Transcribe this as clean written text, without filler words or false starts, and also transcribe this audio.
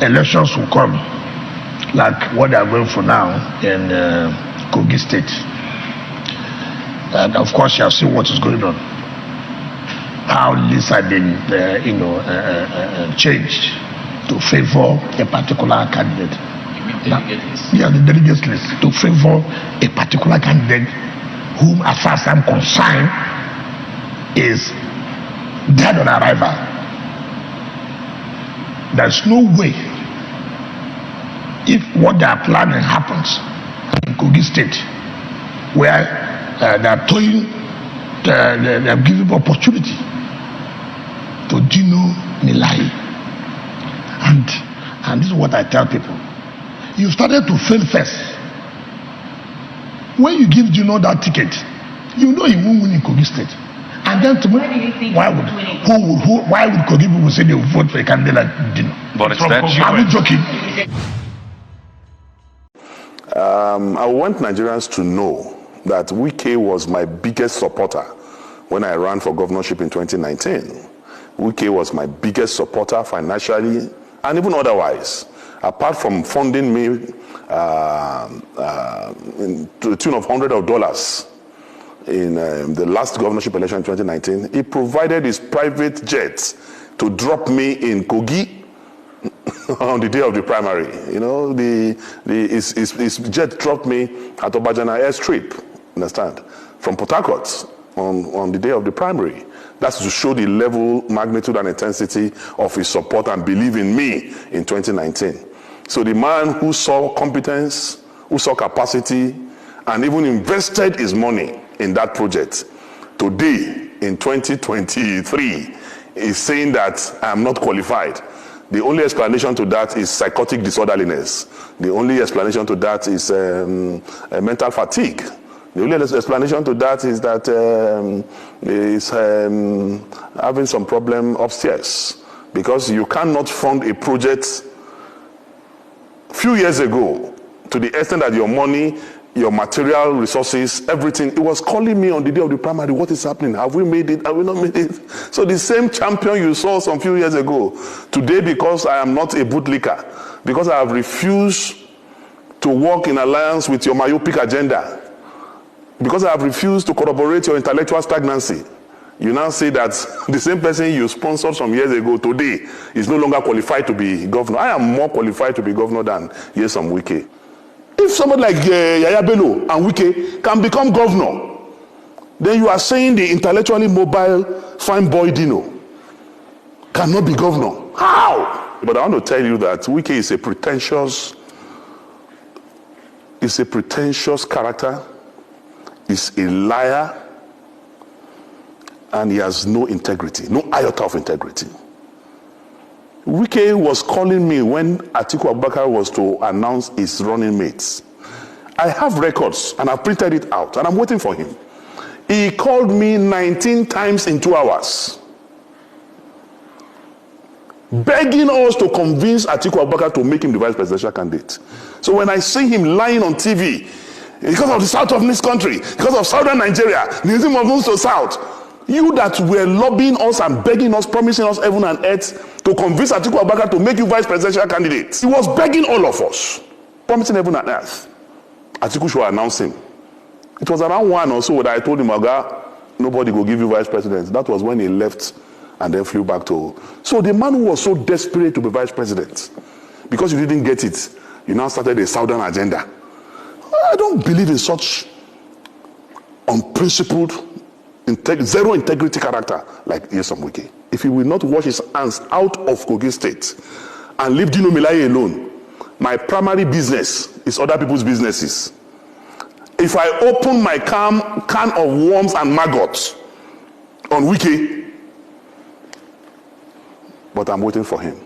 elections will come, like what they are going for now in Kogi State. And of course, you have seen what is going on. How lists have been, changed to favor a particular candidate. Yeah, the delegates list to favor a particular candidate whom, as far as I'm concerned, is dead on arrival. There's no way, if what they are planning happens in Kogi State, where they are toying, they are giving opportunity to Dino Milai. And this is what I tell people. You started to fail first. When you give Dino that ticket, you know he won't win in Kogi State. And then tomorrow, why would Kogi people say they will vote for a candidate like Dino? But it's that I'm not joking. I want Nigerians to know that Wike was my biggest supporter when I ran for governorship in 2019. Wike was my biggest supporter financially and even otherwise. Apart from funding me to the tune of hundreds of dollars in the last governorship election in 2019, he provided his private jet to drop me in Kogi on the day of the primary. You know, his jet dropped me at Obajana airstrip, understand, from Port Harcourt on the day of the primary. That's to show the level, magnitude, and intensity of his support and belief in me in 2019. So the man who saw competence, who saw capacity, and even invested his money in that project, today, in 2023, is saying that I am not qualified. The only explanation to that is psychotic disorderliness. The only explanation to that is mental fatigue. The only explanation to that is that he's having some problem upstairs, because you cannot fund a project few years ago to the extent that your money, your material resources, everything, it was calling me on the day of the primary, what is happening? Have we made it? Have we not made it? So the same champion you saw some few years ago, today, because I am not a bootlicker, because I have refused to work in alliance with your myopic agenda, because I have refused to corroborate your intellectual stagnancy, you now say that the same person you sponsored some years ago today is no longer qualified to be governor. I am more qualified to be governor than Nyesom Wike. If somebody like Yaya Bello and Wike can become governor, then you are saying the intellectually mobile fine boy Dino cannot be governor. How? But I want to tell you that Wike is a pretentious character. Is a liar, and he has no integrity, no iota of integrity. Wike was calling me when Atiku Abubakar was to announce his running mates. I have records, and I've printed it out, and I'm waiting for him. He called me 19 times in 2 hours, begging us to convince Atiku Abubakar to make him the vice presidential candidate. So when I see him lying on TV, because of the south of this country, because of southern Nigeria, the name of moves to south, you that were lobbying us and begging us, promising us heaven and earth to convince Atiku Abubakar to make you vice presidential candidate. He was begging all of us, promising heaven and earth. Atiku should announce him. It was around 1 or so that I told him, Oga, nobody will give you vice president. That was when he left and then flew back to. So the man who was so desperate to be vice president, because you didn't get it, you now started a southern agenda. I don't believe in such unprincipled, zero integrity character like Nyesom Wike. If he will not wash his hands out of Kogi State and leave Dino Milai alone, my primary business is other people's businesses. If I open my can of worms and maggots on Wike, but I'm waiting for him.